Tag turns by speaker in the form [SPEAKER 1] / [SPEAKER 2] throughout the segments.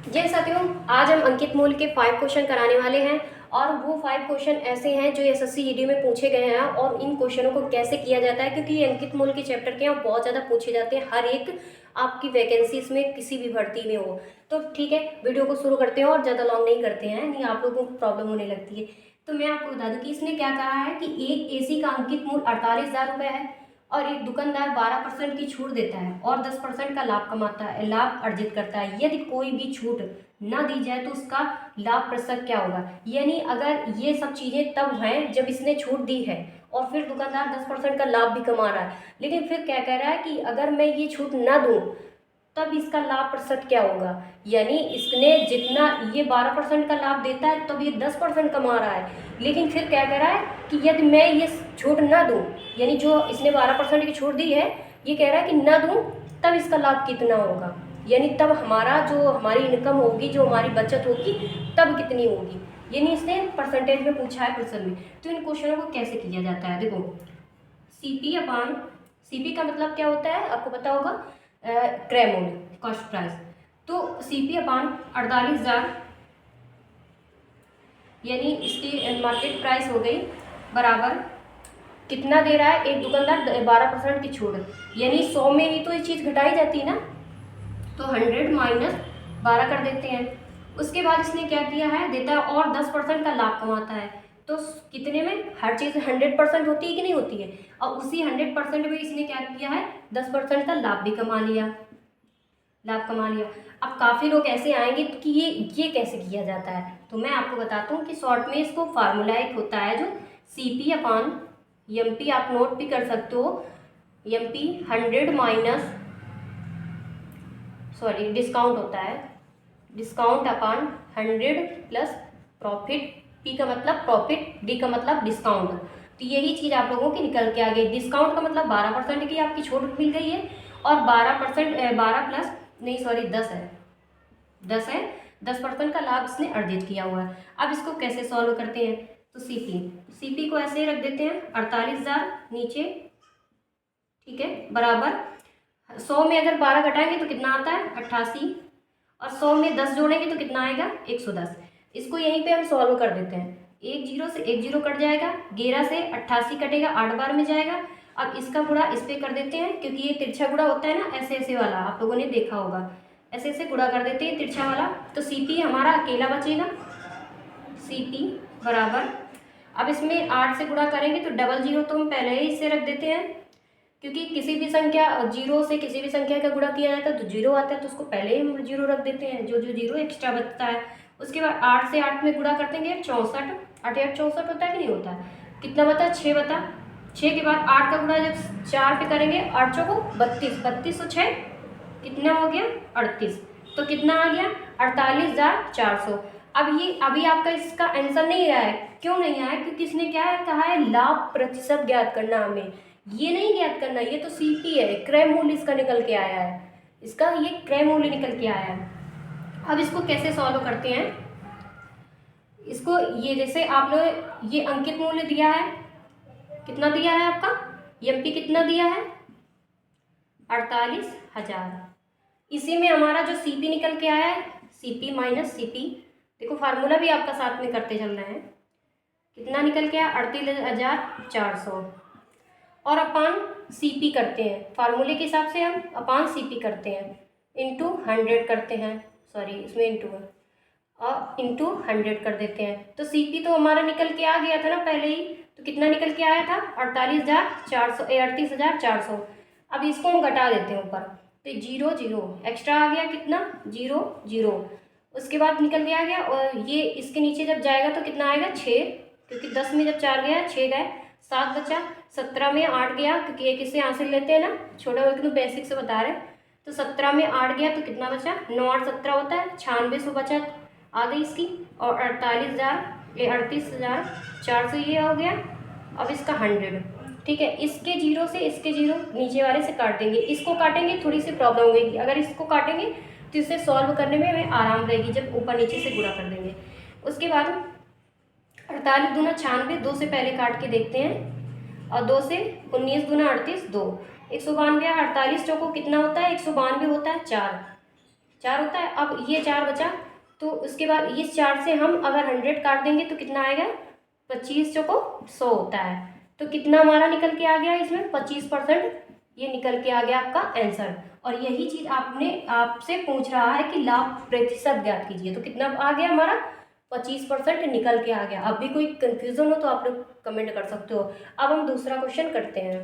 [SPEAKER 1] जय साथियों, आज हम अंकित मूल के 5 क्वेश्चन कराने वाले हैं और वो 5 क्वेश्चन ऐसे हैं जो एसएससी जीडी में पूछे गए हैं और इन क्वेश्चनों को कैसे किया जाता है, क्योंकि ये अंकित मूल के चैप्टर के यहाँ बहुत ज़्यादा पूछे जाते हैं हर एक आपकी वैकेंसीज में किसी भी भर्ती में हो। तो ठीक है, वीडियो को शुरू करते हैं और ज़्यादा लॉन्ग नहीं करते हैं, नहीं आप लोगों को प्रॉब्लम होने लगती है। तो मैं आपको बता दूँ कि इसने क्या कहा है कि एक एसी का अंकित मूल 48,000 रुपये है और एक दुकानदार 12% की छूट देता है और 10% का लाभ कमाता है, लाभ अर्जित करता है। यदि कोई भी छूट ना दी जाए तो उसका लाभ प्रतिशत क्या होगा। यानी अगर ये सब चीज़ें तब हैं जब इसने छूट दी है और फिर दुकानदार 10% का लाभ भी कमा रहा है, लेकिन फिर क्या कह रहा है कि अगर मैं ये छूट ना दूँ तब इसका लाभ प्रतिशत क्या होगा। यानी इसने जितना ये 12% का लाभ देता है तब ये 10% कमा रहा है, लेकिन फिर क्या कह रहा है कि यदि मैं ये छूट ना दूँ, यानी जो इसने 12% की छूट दी है ये कह रहा है कि ना दूँ तब इसका लाभ कितना होगा, यानी तब हमारा जो हमारी इनकम होगी, जो हमारी बचत होगी तब कितनी होगी। यानी इसने परसेंटेज में पूछा है क्वेश्चन में। तो इन क्वेश्चनों को कैसे किया जाता है, देखो सीपी अपान सीपी का मतलब क्या होता है आपको पता होगा, क्रय मूल्य, कॉस्ट प्राइस। तो सीपी अपान 48,000 यानी इसकी मार्केट प्राइस हो गई बराबर कितना दे रहा है एक दुकानदार 12% की छूट, यानी 100 में ही तो ये चीज़ घटाई जाती है ना, तो 100 माइनस 12 कर देते हैं। उसके बाद इसने क्या किया है, देता है और 10% का लाभ कमाता है। तो कितने में, हर चीज़ 100% होती है कि नहीं होती है, और उसी 100% में इसने क्या किया है 10% का लाभ भी कमा लिया, लाभ कमा लिया। अब काफ़ी लोग ऐसे आएंगे कि ये कैसे किया जाता है, तो मैं आपको बताता हूँ कि शॉर्ट में इसको फार्मूला एक होता है जो सीपी अपान एमपी, आप नोट भी कर सकते हो, एमपी 100 माइनस डिस्काउंट होता है, डिस्काउंट अपान 100 प्लस प्रॉफिट। पी का मतलब प्रॉफिट, डी का मतलब डिस्काउंट। तो यही चीज़ आप लोगों की निकल के आ गई। डिस्काउंट का मतलब 12% की आपकी छूट मिल गई है और 12% 12 प्लस नहीं 10 है, 10 है, 10% का लाभ इसने अर्जित किया हुआ है। अब इसको कैसे सॉल्व करते हैं, तो सीपी को ऐसे ही रख देते हैं 48,000 नीचे, ठीक है, बराबर 100 में अगर 12 घटाएंगे तो कितना आता है 88, और 100 में 10 जोड़ेंगे तो कितना आएगा 110। इसको यहीं पे हम सॉल्व कर देते हैं, एक जीरो से एक जीरो कट जाएगा, 11 से 88 कटेगा, 8 बार में जाएगा। अब इसका गुणा इस पे कर देते हैं, क्योंकि ये तिरछा गुणा होता है ना, ऐसे ऐसे वाला आप लोगों ने देखा होगा, ऐसे ऐसे गुणा कर देते हैं तिरछा वाला। तो सीपी हमारा अकेला बचेगा, सीपी बराबर, अब इसमें 8 से गुणा करेंगे तो डबल जीरो तो हम पहले ही इससे रख देते हैं, क्योंकि किसी भी संख्या जीरो से किसी भी संख्या का गुणा किया जाता है तो जीरो आता है, तो उसको पहले ही हम जीरो रख देते हैं, जो जो जीरो एक्स्ट्रा बचता है। उसके बाद 8 से 8 में गुणा करते हैं 64, 8 8 64 होता है कि नहीं होता है, कितना बता 6 बता, 6 के बाद 8 का गुणा जब 4 पे करेंगे 8 चौको 32, 32 और 6 कितना हो गया 38, तो कितना आ गया 48,400। अब ये अभी आपका इसका आंसर नहीं आया है, क्यों नहीं आया, क्योंकि इसने क्या है कहा है लाभ प्रतिशत ज्ञात करना, हमें ये नहीं ज्ञात करना, ये तो सीपी है, क्रय मूल्य इसका निकल के आया है, इसका ये क्रय मूल्य निकल के आया है। अब इसको कैसे सॉल्व करते हैं, इसको ये जैसे आप लोग ये अंकित मूल्य दिया है, कितना दिया है आपका एमपी कितना दिया है 48,000, इसी में हमारा जो सीपी निकल के आया है सीपी माइनस सीपी, देखो फार्मूला भी आपका साथ में करते चलना है, कितना निकल के आया 38,400, और अपान सीपी करते हैं, फार्मूले के हिसाब से हम अपान सीपी करते हैं, इंटू 100 करते हैं, इसमें इंटू है और इंटू 100 कर देते हैं। तो सीपी तो हमारा निकल के आ गया था ना पहले ही, तो कितना निकल के आया था 38,400। अब इसको हम घटा देते हैं ऊपर, तो जीरो जीरो एक्स्ट्रा आ गया, कितना जीरो जीरो, उसके बाद निकल के आ गया, और ये इसके नीचे जब जाएगा तो कितना आएगा 6, क्योंकि 10 में जब 4 गया 6 गए, 7 बचा, 17 में 8 गया, क्योंकि एक इससे आंसर लेते हैं ना, छोटा वर्ग तो बेसिक से बता रहे, तो 17 में 8 गया तो कितना बचा 9 8 17 होता है, 9600 बचा आ गई इसकी, और 38,400 ये हो गया। अब इसका 100, ठीक है, इसके जीरो से इसके जीरो नीचे वाले से काट देंगे, इसको काटेंगे थोड़ी सी प्रॉब्लम होगी, अगर इसको काटेंगे तो इसे सॉल्व करने में हमें आराम रहेगी जब ऊपर नीचे से गुणा कर देंगे। उसके बाद 48 दूना 96, 2 से पहले काट के देखते हैं, और 2 से 19 दूना 38, 2, 192, 48 चौको कितना होता है 192 होता है 4, 4 होता है। अब ये 4 बचा, तो उसके बाद इस 4 से हम अगर 100 काट देंगे तो कितना आएगा, 25 चौको 100 होता है। तो कितना हमारा निकल के आ गया इसमें, 25% ये निकल के आ गया आपका आंसर। और यही चीज़ आपसे पूछ रहा है कि लाभ प्रतिशत ज्ञात कीजिए, तो कितना आ गया हमारा, 25% निकल के आ गया। अब भी कोई कंफ्यूजन हो तो आप लोग कमेंट कर सकते हो। अब हम दूसरा क्वेश्चन करते हैं।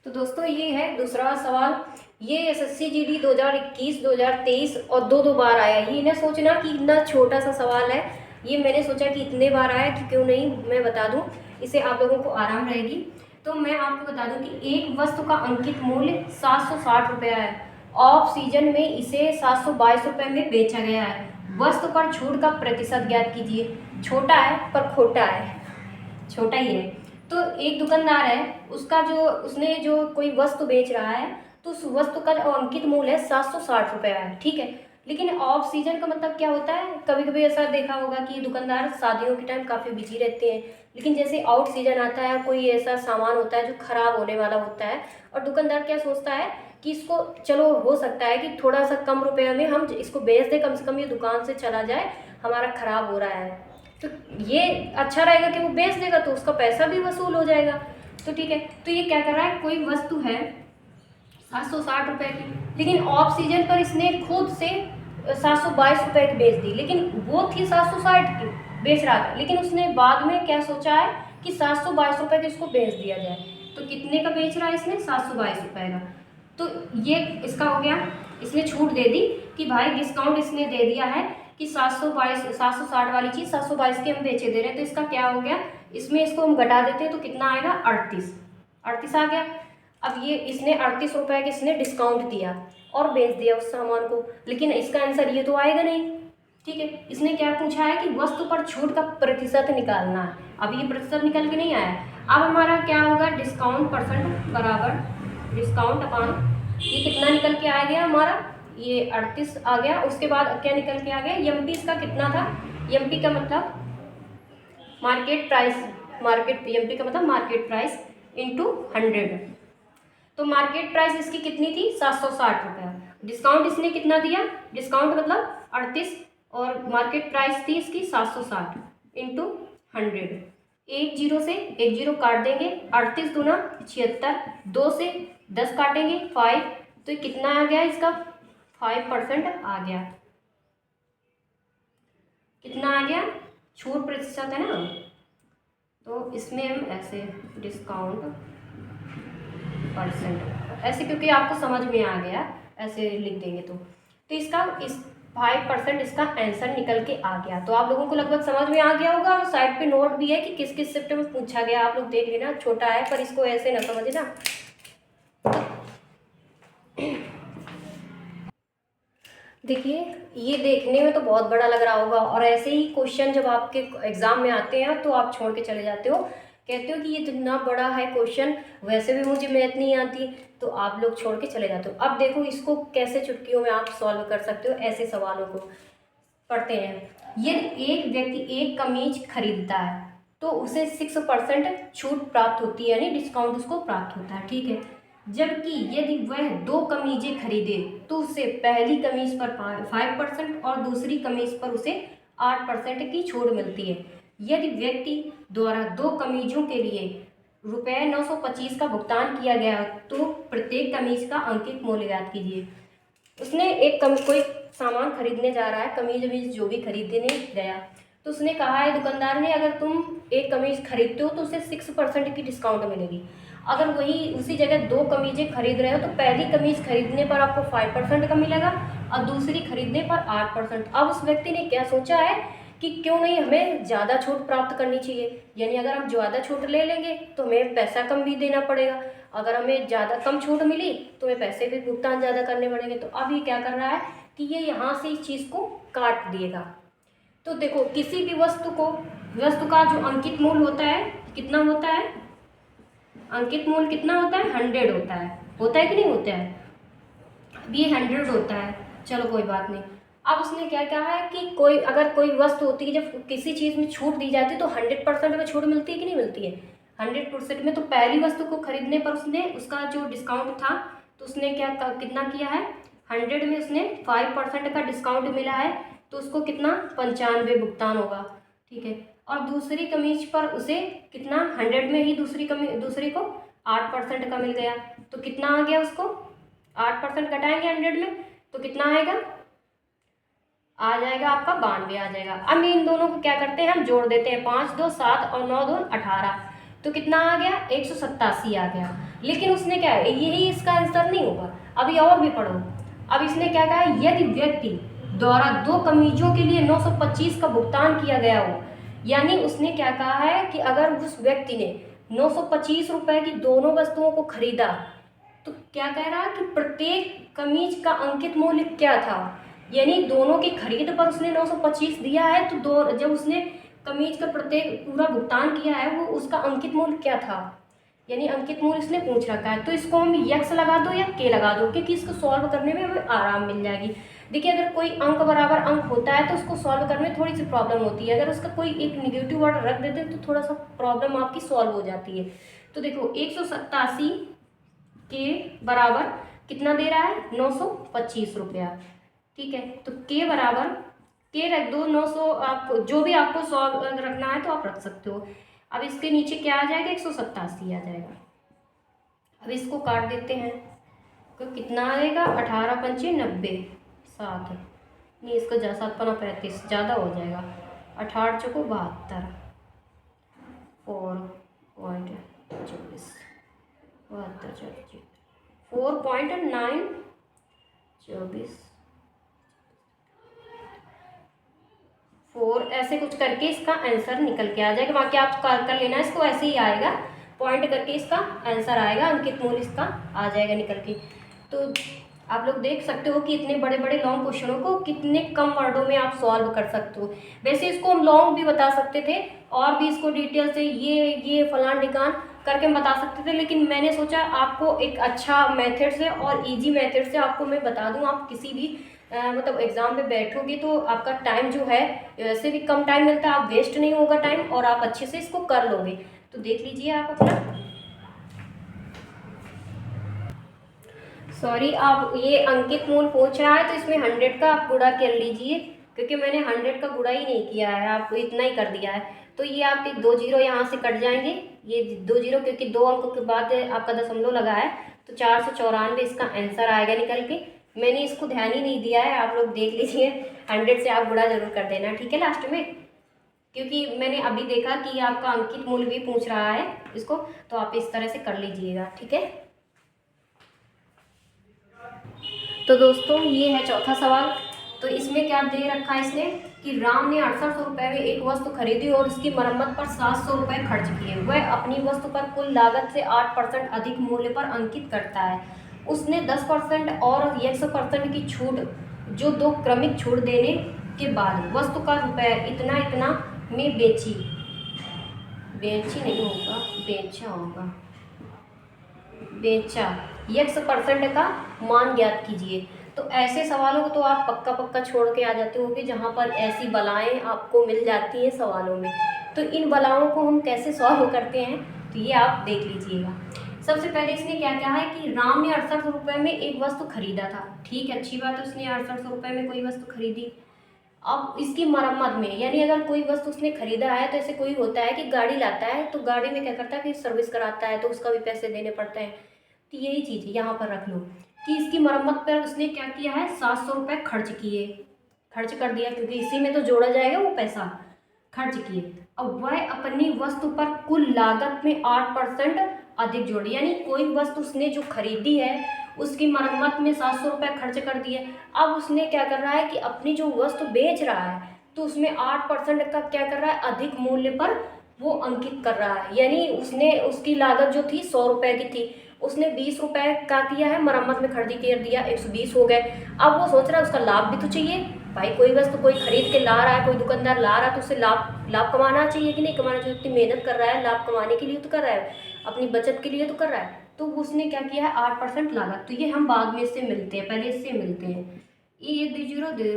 [SPEAKER 1] तो दोस्तों ये है दूसरा सवाल। ये एसएससी जीडी 2021 2023 और दो बार आया। ये ना सोचना कि इतना छोटा सा सवाल है, ये मैंने सोचा कि इतने बार आया कि क्यों नहीं मैं बता दूं, इससे आप लोगों को आराम रहेगी। तो मैं आपको बता दूं कि एक वस्तु का अंकित मूल्य 760 रुपया है। ऑफ सीजन में इसे 722 रुपये में बेचा गया है। वस्तु पर छूट का प्रतिशत ज्ञात कीजिए। छोटा है पर खोटा है, छोटा ही है। तो एक दुकानदार है, उसका जो उसने जो कोई वस्तु बेच रहा है, तो उस वस्तु का जो अंकित मूल्य है 760 रुपया है, ठीक है। लेकिन ऑफ सीजन का मतलब क्या होता है, कभी कभी ऐसा देखा होगा कि दुकानदार शादियों के टाइम काफ़ी बिजी रहते हैं, लेकिन जैसे आउट सीजन आता है, कोई ऐसा सामान होता है जो खराब होने वाला होता है, और दुकानदार क्या सोचता है कि इसको चलो हो सकता है कि थोड़ा सा कम रुपये में हम इसको बेच दें, कम से कम ये दुकान से चला जाए, हमारा खराब हो रहा है, तो ये अच्छा रहेगा कि वो बेच देगा तो उसका पैसा भी वसूल हो जाएगा। तो ठीक है, तो ये क्या कर रहा है, कोई वस्तु है 760 रुपये की, लेकिन ऑफ सीजन पर इसने खुद से 722 रुपये की बेच दी, लेकिन वो थी 760 की बेच रहा था, लेकिन उसने बाद में क्या सोचा है कि 722 रुपये की इसको बेच दिया जाए। तो कितने का बेच रहा है इसने, 722 रुपये का। तो ये इसका हो गया, इसने छूट दे दी कि भाई डिस्काउंट इसने दे दिया है कि 760 वाली चीज़ 722 की हम बेचे दे रहे हैं। तो इसका क्या हो गया, इसमें इसको हम घटा देते हैं तो कितना आएगा, 38 आ गया। अब ये इसने 38 रुपये के इसने डिस्काउंट दिया और बेच दिया उस सामान को, लेकिन इसका आंसर ये तो आएगा नहीं, ठीक है। इसने क्या पूछा है कि वस्तु पर छूट का प्रतिशत निकालना है। अब ये प्रतिशत निकल के नहीं आया। अब हमारा क्या होगा, डिस्काउंट परसेंट बराबर डिस्काउंट अपॉन, ये कितना निकल के आ गया हमारा, ये 38 आ गया। उसके बाद क्या निकल के आ गया, एमपी इसका कितना था, एमपी का मतलब मार्केट प्राइस, एमपी का मतलब मार्केट प्राइस इंटू 100। तो मार्केट प्राइस इसकी कितनी थी, 760 रुपया। डिस्काउंट इसने कितना दिया, डिस्काउंट मतलब 38, और मार्केट प्राइस थी इसकी 760 इंटू 100। एक जीरो से एक जीरो काट देंगे, 38 दूना 76, 2 से 10 काटेंगे 5, तो ये कितना आ गया इसका, 5% आ गया। कितना आ गया, छूट प्रतिशत है ना, तो इसमें हम ऐसे डिस्काउंट परसेंट ऐसे, क्योंकि आपको समझ में आ गया ऐसे लिख देंगे तो इसका इस 5% इसका आंसर निकल के आ गया। तो आप लोगों को लगभग समझ में आ गया होगा, और साइड पे नोट भी है कि किस किस शिफ्ट में पूछा गया, आप लोग देख लेना। छोटा है पर इसको ऐसे ना समझना। देखिए ये देखने में तो बहुत बड़ा लग रहा होगा, और ऐसे ही क्वेश्चन जब आपके एग्जाम में आते हैं तो आप छोड़ के चले जाते हो, कहते हो कि ये इतना बड़ा है क्वेश्चन, वैसे भी मुझे मैथ नहीं आती, तो आप लोग छोड़ के चले जाते हो। अब देखो इसको कैसे चुटकियों में आप सॉल्व कर सकते हो, ऐसे सवालों को पढ़ते हैं। यदि एक व्यक्ति एक कमीज खरीदता है तो उसे 6% छूट प्राप्त होती है, यानी डिस्काउंट उसको प्राप्त होता है, ठीक है। जबकि यदि वह 2 कमीजें खरीदे तो उसे पहली कमीज पर 5% और दूसरी कमीज पर उसे 8% की छूट मिलती है। यदि व्यक्ति द्वारा 2 कमीजों के लिए रुपये 925 का भुगतान किया गया तो प्रत्येक कमीज का अंकित मूल्य ज्ञात कीजिए। उसने कोई सामान खरीदने जा रहा है, कमीज वमीज जो भी खरीदने गया, तो उसने कहा है दुकानदार ने, अगर तुम एक कमीज खरीदते हो तो उसे 6% की डिस्काउंट मिलेगी। अगर वही उसी जगह 2 कमीजें खरीद रहे हो तो पहली कमीज खरीदने पर आपको 5% का मिलेगा और दूसरी खरीदने पर 8%। अब उस व्यक्ति ने क्या सोचा है कि क्यों नहीं हमें ज़्यादा छूट प्राप्त करनी चाहिए, यानी अगर हम ज़्यादा छूट ले लेंगे तो हमें पैसा कम भी देना पड़ेगा, अगर हमें ज़्यादा कम छूट मिली तो हमें पैसे भी भुगतान ज़्यादा करने पड़ेंगे। तो अब ये क्या कर रहा है कि ये यहाँ से इस चीज़ को काट दिएगा। तो देखो किसी भी वस्तु का जो अंकित मूल्य होता है कितना होता है, अंकित मूल्य कितना होता है, 100 होता है कि नहीं होता है, अब ये 100 होता है, चलो कोई बात नहीं। अब उसने क्या कहा है कि अगर कोई वस्तु होती है, जब किसी चीज़ में छूट दी जाती है तो 100% में छूट मिलती है कि नहीं मिलती है, 100% में। तो पहली वस्तु को खरीदने पर उसका जो डिस्काउंट था तो उसने कितना किया है, 100 में उसने 5% का डिस्काउंट मिला है, तो उसको कितना 95 भुगतान होगा, ठीक है। और दूसरी कमीज पर उसे कितना 100 में ही दूसरी को 8% का मिल गया, तो कितना आ गया उसको, 8% घटाएंगे 100 में तो कितना आएगा, आ जाएगा आपका 92 आ जाएगा। अब इन दोनों को क्या करते हैं, हम जोड़ देते हैं, 5 2 7 और 9 2 18, तो कितना आ गया 187 आ गया। लेकिन उसने क्या है, यही इसका आंसर नहीं होगा, अभी और भी पढ़ो। अब इसने क्या कहा, यदि व्यक्ति द्वारा 2 कमीजों के लिए 925 का भुगतान किया गया हो, यानी उसने क्या कहा है कि अगर उस व्यक्ति ने 925 रुपए की दोनों वस्तुओं को खरीदा, तो क्या कह रहा है कि प्रत्येक कमीज का अंकित मूल्य क्या था, यानी दोनों की खरीद पर उसने 925 दिया है, तो जब उसने कमीज का प्रत्येक पूरा भुगतान किया है, वो उसका अंकित मूल्य क्या था, यानी अंकित मूल्य इसने पूछ रखा है। तो इसको हम यक्स लगा दो या के लगा दो, क्योंकि इसको सॉल्व करने में हमें आराम मिल जाएगी। देखिए, अगर कोई अंक बराबर अंक होता है तो उसको सॉल्व करने में थोड़ी सी प्रॉब्लम होती है, अगर उसका कोई एक निगेटिव वर्ड रख देते हैं तो थोड़ा सा प्रॉब्लम आपकी सॉल्व हो जाती है। तो देखो 187 के बराबर कितना दे रहा है, 925 रुपया, ठीक है। तो के बराबर के रख दो, 900, आपको जो भी आपको सॉल्व रखना है तो आप रख सकते हो। अब इसके नीचे क्या आ जाएगा, 187 आ जाएगा। अब इसको काट देते हैं तो कितना आएगा, 18 पंचे 90, 7 नहीं, इसका 7 पना 35 ज़्यादा हो जाएगा, 18 चौको 72, 4.24 4.924 4 ऐसे कुछ करके इसका आंसर निकल के आ जाएगा। बाकी आप कर लेना, इसको ऐसे ही आएगा, पॉइंट करके इसका आंसर आएगा, अंकित मूल्य इसका आ जाएगा निकल के। तो आप लोग देख सकते हो कि इतने बड़े बड़े लॉन्ग क्वेश्चनों को कितने कम वर्डों में आप सॉल्व कर सकते हो। वैसे इसको हम लॉन्ग भी बता सकते थे और भी इसको डिटेल से ये फलान ढिकान करके हम बता सकते थे, लेकिन मैंने सोचा आपको एक अच्छा मेथड से और इजी मेथड से आपको मैं बता दूं। आप किसी भी मतलब एग्ज़ाम में बैठोगे तो आपका टाइम जो है, वैसे भी कम टाइम मिलता है, आप वेस्ट नहीं होगा टाइम और आप अच्छे से इसको कर लोगे। तो देख लीजिए आप अपना, सॉरी, आप ये अंकित मूल पूछ रहा है तो इसमें 100 का आप गुणा कर लीजिए, क्योंकि मैंने 100 का गुणा ही नहीं किया है, आपको इतना ही कर दिया है। तो ये आपके 2 जीरो यहाँ से कट जाएंगे, ये 2 जीरो, क्योंकि 2 अंकों के बाद आपका दशमलव लगा है, तो 494 इसका आंसर आएगा निकल के। मैंने इसको ध्यान ही नहीं दिया है, आप लोग देख लीजिए, 100 से आप गुणा जरूर कर देना, ठीक है, लास्ट में, क्योंकि मैंने अभी देखा कि आपका अंकित मूल्य भी पूछ रहा है इसको, तो आप इस तरह से कर लीजिएगा, ठीक है। तो दोस्तों ये है चौथा सवाल। तो इसमें क्या दे रखा है इसने कि राम ने 6800 रुपये में एक वस्तु खरीदी और उसकी मरम्मत पर 700 रुपये खर्च किए। वह अपनी वस्तु पर कुल लागत से 8% अधिक मूल्य पर अंकित करता है। उसने 10% और 100% की छूट, जो 2 क्रमिक छूट देने के बाद वस्तु का रुपये इतना इतना में बेची नहीं होगा, बेचा 100% का मान ज्ञात कीजिए। तो ऐसे सवालों को तो आप पक्का छोड़ के आ जाते होंगे जहाँ पर ऐसी बलाएं आपको मिल जाती हैं सवालों में। तो इन बलाओं को हम कैसे सॉल्व करते हैं, तो ये आप देख लीजिएगा। सबसे पहले इसने क्या कहा है कि राम ने 6800 रुपये में एक वस्तु खरीदा था, ठीक है, अच्छी बात है, उसने 6800 रुपये में कोई वस्तु खरीदी। अब इसकी मरम्मत में, यानी अगर कोई वस्तु उसने खरीदा है, तो ऐसे कोई होता है कि गाड़ी लाता है, तो गाड़ी में क्या करता है कि सर्विस कराता है, तो उसका भी पैसे देने पड़ते हैं। तो यही चीज़ यहाँ पर रख लो कि इसकी मरम्मत पर उसने क्या किया है, 700 रुपये खर्च कर दिया, क्योंकि इसी में तो जोड़ा जाएगा वो पैसा, खर्च किए। अब वह अपनी वस्तु पर कुल लागत में 8% अधिक जोड़ी, यानी कोई वस्तु उसने जो खरीदी है उसकी मरम्मत में 700 रुपये खर्च कर दिए। अब उसने क्या कर रहा है कि अपनी जो वस्तु बेच रहा है तो उसमें 8% का क्या कर रहा है, अधिक मूल्य पर वो अंकित कर रहा है। यानी उसने, उसकी लागत जो थी 100 रुपये की थी, उसने 20 रुपये का किया है, मरम्मत में खर्च कर दिया, 120 हो गए। अब वो सोच रहा है उसका लाभ भी तो चाहिए भाई, कोई वस्तु कोई खरीद के ला रहा है, कोई दुकानदार ला रहा है, तो उससे लाभ कमाना चाहिए कि नहीं कमाना चाहिए। इतनी मेहनत कर रहा है, लाभ कमाने के लिए तो कर रहा है, अपनी बचत के लिए तो कर रहा है। तो उसने क्या किया है, 8% लागत। तो ये हम बाद में इससे मिलते हैं, पहले इससे मिलते हैं। ये 2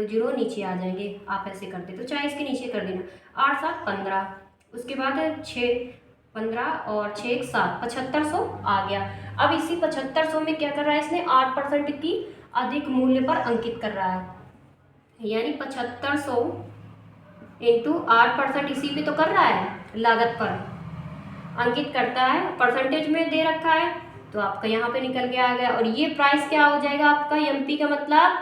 [SPEAKER 1] जीरो नीचे आ जाएंगे, आप ऐसे कर दे, तो चाहे इसके नीचे कर देना। 8 7 15, उसके बाद 6 15 और 6 1 7, 7500 आ गया। अब इसी 7500 में क्या कर रहा है, इसने 8% की अधिक मूल्य पर अंकित कर रहा है, यानी 7500 इंटू 8% इसी पे तो कर रहा है, लागत पर अंकित करता है, परसेंटेज में दे रखा है, तो आपका यहाँ पे निकल के आ गया। और ये प्राइस क्या हो जाएगा आपका, एमपी का मतलब,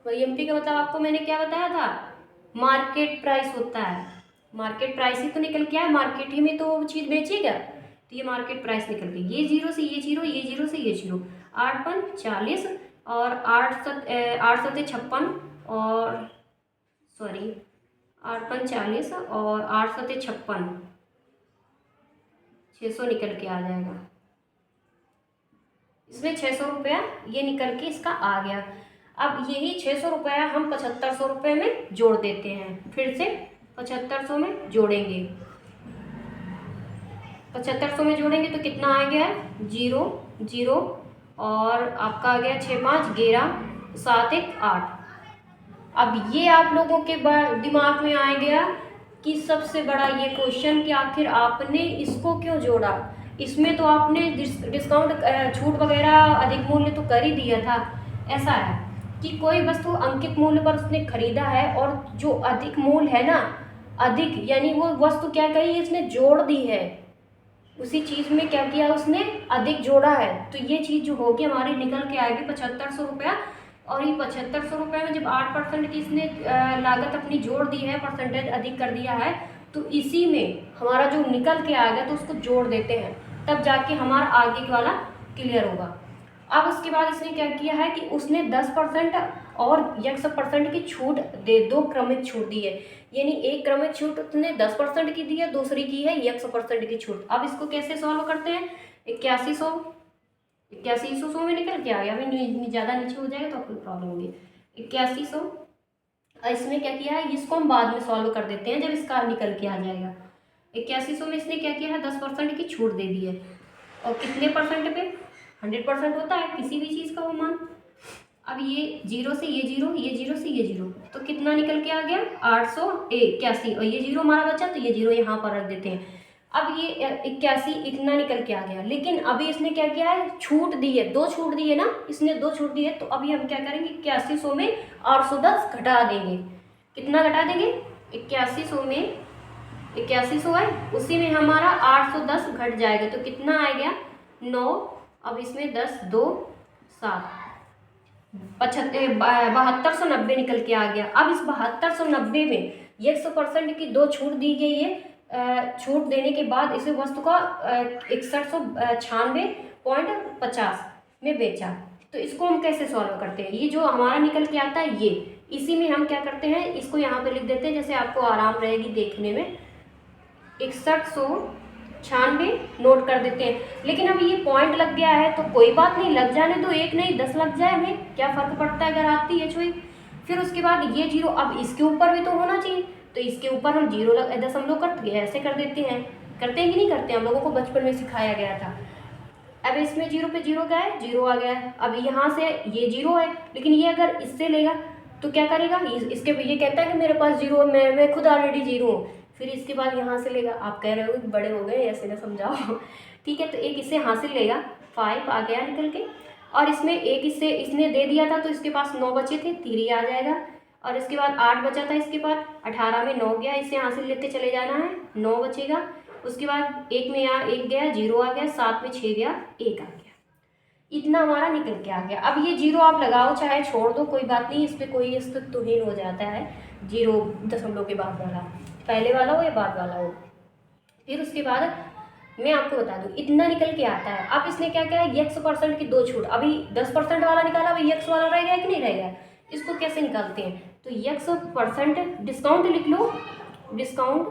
[SPEAKER 1] एमपी का मतलब आपको मैंने क्या बताया था, मार्केट प्राइस होता है, मार्केट प्राइस ही तो निकल के आया, मार्केट ही में तो वो चीज़ बेचेगा, तो ये मार्केट प्राइस निकल गई। ये जीरो से ये जीरो, ये जीरो से ये जीरो, 8×5 = 40 और 8×7 = 56 और सॉरी 8×5 = 40 और 8×7 = 56, 600 निकल के आ जाएगा। इसमें 600 रुपया ये निकल के इसका आ गया। अब यही 600 रुपया हम 7500 रुपये में जोड़ देते हैं, फिर से 7500 में जोड़ेंगे, 7500 में जोड़ेंगे तो कितना आ गया है, 0 0 और आपका आ गया 6 5 11 7 1 8। अब ये आप लोगों के दिमाग में आ गया कि सबसे बड़ा ये क्वेश्चन कि आखिर आपने इसको क्यों जोड़ा, इसमें तो आपने डिस्काउंट छूट वगैरह अधिक मूल्य तो कर ही दिया था। ऐसा है कि कोई वस्तु अंकित मूल्य पर उसने खरीदा है और जो अधिक मूल्य है ना, अधिक यानी वो वस्तु क्या कही, इसने जोड़ दी है, उसी चीज़ में क्या किया उसने, अधिक जोड़ा है, तो ये चीज़ जो होगी हमारी निकल के आएगी 7500 रुपया। और ये 7500 रुपये में जब 8% की इसने लागत अपनी जोड़ दी है, परसेंटेज अधिक कर दिया है, तो इसी में हमारा जो निकल के आएगा तो उसको जोड़ देते हैं, तब जाके हमारा आगे वाला क्लियर होगा। अब उसके बाद इसने क्या किया है कि उसने 10% और 100% की छूट दो क्रमिक छूट दी है, यानी एक क्रमिक छूट उसने 10% की दी है, दूसरी की है 100% की छूट। अब इसको कैसे सॉल्व करते हैं, 8100 में निकल के आ गया, अभी ज़्यादा नीचे हो जाएगा तो आपको प्रॉब्लम होगी। 8100 इसमें क्या किया है, इसको हम बाद में सॉल्व कर देते हैं जब इसका निकल के आ जाएगा। 8100 में इसने क्या किया है, 10% की छूट दे दी है, और कितने परसेंट पे, 100% होता है किसी भी चीज़ का वो मान। अब ये जीरो से ये जीरो, ये जीरो से ये जीरो, तो कितना निकल के आ गया, 881, और ये जीरो हमारा बचा तो ये जीरो यहाँ पर रख देते हैं। अब ये 81 इतना निकल के आ गया, लेकिन अभी इसने क्या किया है, छूट दी है, 2 छूट दी है ना, इसने 2 छूट दी है, तो अभी हम क्या करेंगे, 8100 में 810 घटा देंगे। कितना घटा देंगे, 8100 में 8100 है, उसी में हमारा 810 घट जाएगा, तो कितना आ गया, 9। अब इसमें 10 2 7 7290 निकल के आ गया। अब इस 7290 में 100% की 2 छूट दी गई है, छूट देने के बाद इसे वस्तु का 6196.50 में बेचा। तो इसको हम कैसे सॉल्व करते हैं, ये जो हमारा निकल के आता है ये, इसी में हम क्या करते हैं, इसको यहाँ पे लिख देते हैं, जैसे आपको आराम रहेगी देखने में, 6196 नोट कर देते हैं। लेकिन अब ये पॉइंट लग गया है तो कोई बात नहीं, लग जाने दो, 1 नहीं 10 लग जाए, हमें क्या फ़र्क पड़ता है अगर आती है छुई। फिर उसके बाद ये जीरो, अब इसके ऊपर भी तो होना चाहिए, तो इसके ऊपर हम जीरो दशमलव करते ऐसे कर देते हैं, करते हैं कि नहीं करते, हम लोगों को बचपन में सिखाया गया था। अब इसमें जीरो पे जीरो क्या है, जीरो आ गया है। अब यहाँ से ये जीरो है, लेकिन ये अगर इससे लेगा तो क्या करेगा, इसके ये कहता है कि मेरे पास जीरो, मैं खुद ऑलरेडी जीरो हूँ, फिर इसके बाद यहाँ से लेगा, आप कह रहे हो कि बड़े हो गए ऐसे ना समझाओ ठीक है, तो एक इससे हासिल लेगा, 5 आ गया निकल के, और इसमें एक इससे इसने दे दिया था तो इसके पास 9 बचे थे, 3 आ जाएगा, और इसके बाद 8 बचा था इसके पास, 18 में 9 गया, इससे हासिल लेते चले जाना है, 9 बचेगा। उसके बाद 1 में यहाँ 1 गया, 0 आ गया, 7 में 6 गया, 1 आ गया, इतना हमारा निकल के आ गया। अब ये जीरो आप लगाओ चाहे छोड़ दो, कोई बात नहीं, इस पर कोई अस्तित्वहीन हो जाता है, जीरो दशमलव के बाद वाला, पहले वाला हो या बाद वाला हो। फिर उसके बाद मैं आपको बता दूं, इतना निकल के आता है। अब इसने क्या किया, 100% की 2 छूट, अभी 10% वाला निकाला, अभी 100 वाला रह गया कि नहीं रह गया, इसको कैसे निकालते हैं, तो 100% डिस्काउंट लिख लो, डिस्काउंट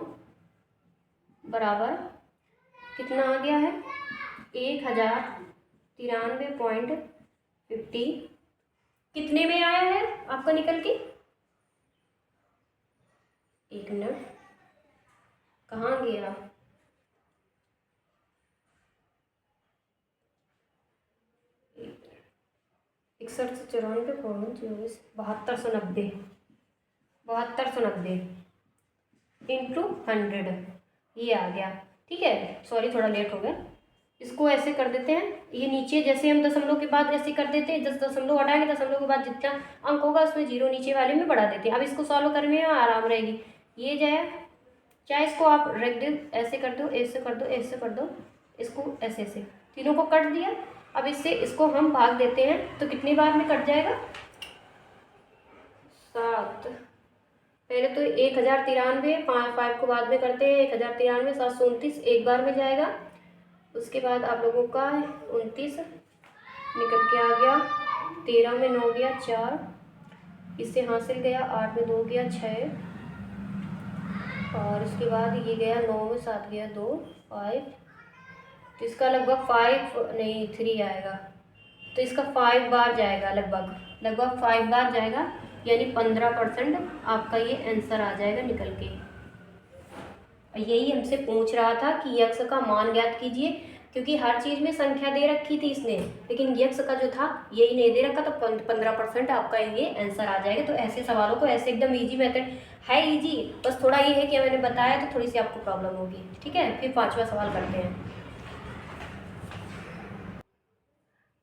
[SPEAKER 1] बराबर कितना आ गया है, 1093.50 कितने में आया है आपका निकल के, 1 मिनट कहाँ गया, 6194.24 7290 इंटू 100 ये आ गया। ठीक है, सॉरी थोड़ा लेट हो गया, इसको ऐसे कर देते हैं, ये नीचे जैसे हम दशमलव के बाद ऐसे कर देते हैं, 10 दशमलव हटाएंगे, दशमलव के बाद जितना अंक होगा उसमें जीरो नीचे वाले में बढ़ा देते हैं। अब इसको सॉल्व करने में आराम रहेगी। ये जाए, चाहे इसको आप रख दो, ऐसे कर दो, ऐसे कर दो, ऐसे कर दो, इसको ऐसे ऐसे तीनों को कट दिया। अब इससे इसको हम भाग देते हैं तो कितनी बार में कट जाएगा? 7। पहले तो 1093, 5 को बाद में करते हैं, 1093, 729 एक बार में जाएगा। उसके बाद आप लोगों का 29 निकल के आ गया, 13 में 9 गया 4, इससे हासिल गया 8 में 2 गया 6, और उसके बाद ये गया 9 में 7 गया 2 5, तो इसका लगभग 3 आएगा, तो इसका 5 बार जाएगा, लगभग 5 बार जाएगा, यानी 15% आपका ये आंसर आ जाएगा निकल के। यही हमसे पूछ रहा था कि यक्स का मान ज्ञात कीजिए, क्योंकि हर चीज़ में संख्या दे रखी थी इसने, लेकिन यक्स का जो था यही नहीं दे रखा, तो 15% आपका ये आंसर आ जाएगा। तो ऐसे सवालों को ऐसे एकदम इजी मेथड है, इजी, बस थोड़ा ये है कि मैंने बताया तो थोड़ी सी आपको प्रॉब्लम होगी। ठीक है, फिर 5वां सवाल करते हैं।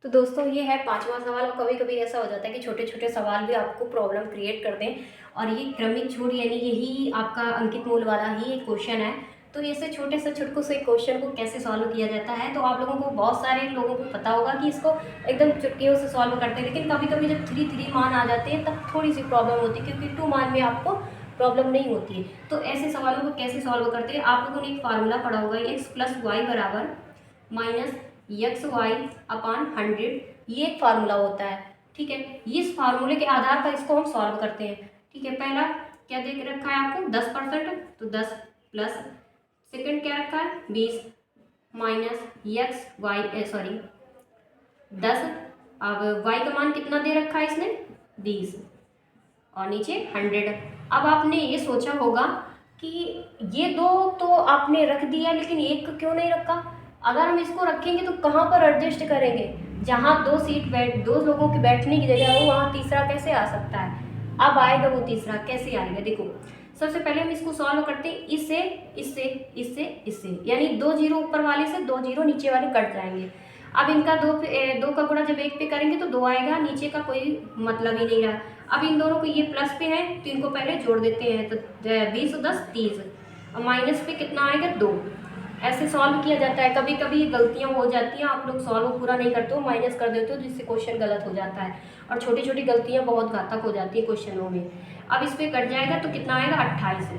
[SPEAKER 1] तो दोस्तों ये है 5वां सवाल। और कभी कभी ऐसा हो जाता है कि छोटे छोटे सवाल भी आपको प्रॉब्लम क्रिएट कर दें, और ये क्रमिक छूट यानी यही आपका अंकित मूल वाला ही एक क्वेश्चन है। तो ऐसे छोटे से छुटकू से क्वेश्चन को कैसे सॉल्व किया जाता है, तो आप लोगों को, बहुत सारे लोगों को पता होगा कि इसको एकदम चुटकियों से सॉल्व करते हैं, लेकिन कभी कभी जब 3 मान आ जाते हैं तब थोड़ी सी प्रॉब्लम होती है, क्योंकि 2 मान में आपको प्रॉब्लम नहीं होती है। तो ऐसे सवालों को कैसे सॉल्व करते हैं, आप लोगों ने एक फार्मूला पढ़ा होगा, x + y बराबर -xy/100, ये एक फार्मूला होता है। ठीक है, इस फार्मूले के आधार पर इसको हम सॉल्व करते हैं। ठीक है, पहला क्या देख रखा है आपको? 10%, तो 10 प्लस, सेकंड क्या रखा है? 20 माइनस xy 10, अब y का मान कितना दे रखा है इसने? 20, और नीचे 100। अब आपने ये सोचा होगा कि ये दो तो आपने रख दिया, लेकिन एक क्यों नहीं रखा? अगर हम इसको रखेंगे तो कहाँ पर एडजस्ट करेंगे? जहाँ 2 लोगों की बैठने की जगह हो वहाँ तीसरा कैसे आ सकता है? अब आएगा वो तीसरा, कैसे आएगा? देखो, सबसे पहले हम इसको सॉल्व करते हैं, इससे इससे इससे इससे, यानी 2 जीरो ऊपर वाले से 2 जीरो नीचे वाले कट जाएंगे। अब इनका 2 का गुणा जब 1 पे करेंगे तो 2 आएगा, नीचे का कोई मतलब ही नहीं रहा। अब इन दोनों को, ये प्लस पे है तो इनको पहले जोड़ देते हैं, तो 20 और 10 30, और माइनस पे कितना आएगा? 2। ऐसे सॉल्व किया जाता है। कभी कभी गलतियां हो जाती हैं, आप लोग सॉल्व पूरा नहीं करते हो, माइनस कर देते हो, जिससे क्वेश्चन गलत हो जाता है, और छोटी छोटी गलतियां बहुत घातक हो जाती है क्वेश्चनों में। अब इस पर कट जाएगा तो कितना आएगा? 28।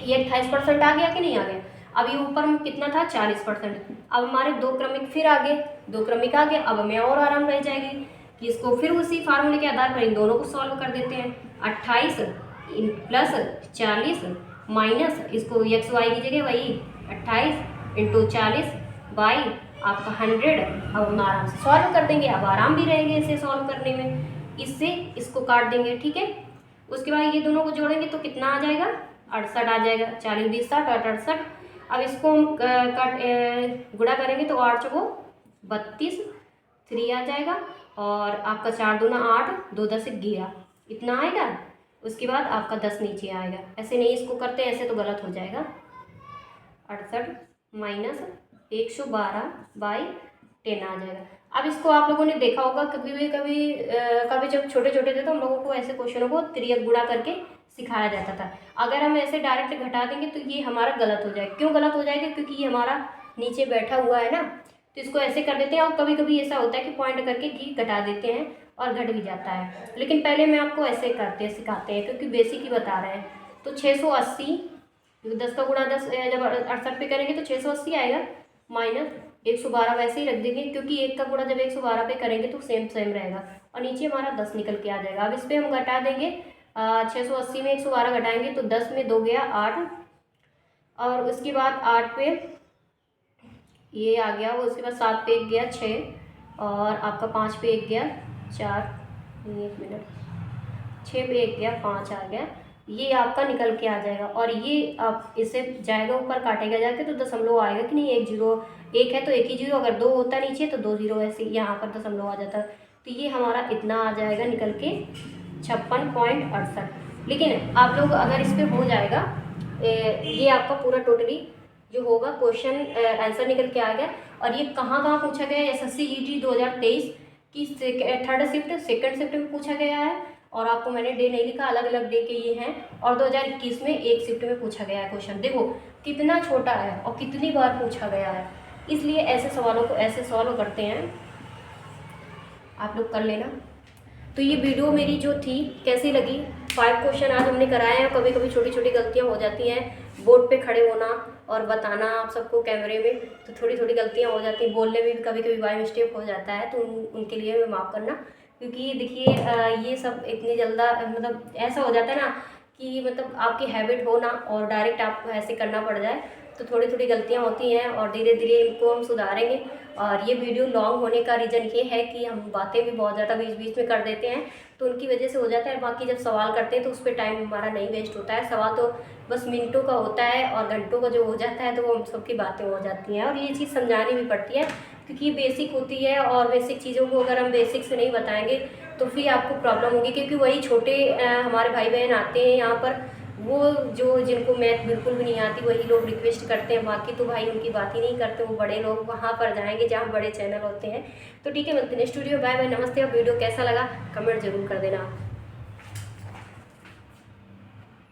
[SPEAKER 1] ये 28% आ गया कि नहीं आ गया? अब ये ऊपर में कितना था? 40%। अब हमारे 2 क्रमिक फिर आ गए, 2 क्रमिक आ गए। अब हमें और आराम रह जाएगी कि इसको फिर उसी फार्मूले के आधार पर इन दोनों को सॉल्व कर देते हैं। 28 प्लस 40 माइनस, इसको एक्स वाई की जगह वही 28 इंटू 40 बाई आपका 100। अब हम आराम से सॉल्व कर देंगे, अब आराम भी रहेंगे इसे सॉल्व करने में। इससे इसको काट देंगे, ठीक है। उसके बाद ये दोनों को जोड़ेंगे तो कितना आ जाएगा? 68 आ जाएगा। 40 20 60 68। अब इसको हम गुणा करेंगे तो 8 चौको 32, 3 आ जाएगा, और आपका 4 दूना 8, 2 10 11, इतना आएगा। उसके बाद आपका 10 नीचे आएगा। ऐसे नहीं इसको करते, ऐसे तो गलत हो जाएगा। 68 माइनस 112 बाई 10 आ जाएगा। अब इसको आप लोगों ने देखा होगा, कभी जब छोटे छोटे थे तो हम लोगों को ऐसे क्वेश्चनों को त्रियक गुणा करके सिखाया जाता था। अगर हम ऐसे डायरेक्ट घटा देंगे तो ये हमारा गलत हो जाएगा। क्यों गलत हो जाएगा? क्योंकि ये हमारा नीचे बैठा हुआ है ना, तो इसको ऐसे कर देते हैं। और कभी कभी ऐसा होता है कि पॉइंट करके घी घटा देते हैं और घट भी जाता है, लेकिन पहले मैं आपको ऐसे सिखाते हैं क्योंकि बेसिक ही बता रहे हैं। तो 680, 10 का गुणा 10 जब 68 पे करेंगे तो 680 आएगा, माइनस 112 वैसे ही रख देंगे क्योंकि 1 का गुणा जब 112 पे करेंगे तो सेम रहेगा, और नीचे हमारा 10 निकल के आ जाएगा। अब इस पर हम घटा देंगे, 680 में 112 घटाएंगे तो 10 में 2 गया 8, और उसके बाद 8 पे ये आ गया, वो उसके बाद 7 पे 1 गया 6, और आपका 5 पे 1 गया 4, 1 मिनट, 6 पे 1 गया 5 आ गया। ये आपका निकल के आ जाएगा, और ये आप इसे जाएगा ऊपर काटेगा जाके तो दशमलव आएगा कि नहीं, 1 0 1 है तो 1 ही 0, अगर 2 होता नीचे तो 2 0 ऐसे यहाँ पर दशमलव आ जाता। तो ये हमारा इतना आ जाएगा निकल के 56.68। लेकिन आप लोग अगर इस पर हो जाएगा, ये आपका पूरा टोटली जो होगा क्वेश्चन आंसर निकल के आ गया। और ये कहाँ कहाँ पूछा गया है, SSC GT 2023 की 3rd शिफ्ट 2nd शिफ्ट में पूछा गया है। और आपको मैंने डे नहीं लिखा, अलग अलग डे के ये हैं। और 2021 में 1 शिफ्ट में पूछा गया है क्वेश्चन। देखो कितना छोटा है और कितनी बार पूछा गया है, इसलिए ऐसे सवालों को ऐसे सॉल्व करते हैं, आप लोग कर लेना। तो ये वीडियो मेरी जो थी कैसी लगी, 5 क्वेश्चन आज हमने कराए हैं। कभी कभी छोटी छोटी गलतियाँ हो जाती हैं, बोर्ड पे खड़े होना और बताना आप सबको कैमरे में, तो थोड़ी थोड़ी गलतियाँ हो जाती हैं, बोलने में भी कभी कभी बाय मिस्टेक हो जाता है, तो उनके लिए मैं माफ़ करना। क्योंकि देखिए ये सब इतनी जल्दा मतलब ऐसा हो जाता है ना कि मतलब आपकी हैबिट हो ना और डायरेक्ट आपको ऐसे करना पड़ जाए, तो थोड़ी थोड़ी गलतियाँ होती हैं और धीरे धीरे इनको हम सुधारेंगे। और ये वीडियो लॉन्ग होने का रीज़न ये है कि हम बातें भी बहुत ज़्यादा बीच बीच में कर देते हैं, तो उनकी वजह से हो जाता है। बाकी जब सवाल करते हैं तो उस पर टाइम हमारा नहीं वेस्ट होता है, सवाल तो बस मिनटों का होता है और घंटों का जो हो जाता है, तो वो हम सबकी बातें हो जाती हैं। और ये चीज़ समझानी भी पड़ती है क्योंकि बेसिक होती है, और बेसिक चीज़ों को अगर हम बेसिक से नहीं बताएंगे तो फिर आपको प्रॉब्लम होगी। क्योंकि वही छोटे हमारे भाई बहन आते हैं यहाँ पर, वो जो जिनको मैथ बिल्कुल भी नहीं आती वही लोग रिक्वेस्ट करते हैं, बाकी तो भाई उनकी बात ही नहीं करते, वो बड़े लोग वहाँ पर जाएंगे जहाँ बड़े चैनल होते हैं। तो ठीक है, मिलते हैं नेक्स्ट वीडियो, बाय बाय, नमस्ते। और वीडियो कैसा लगा कमेंट जरूर कर देना।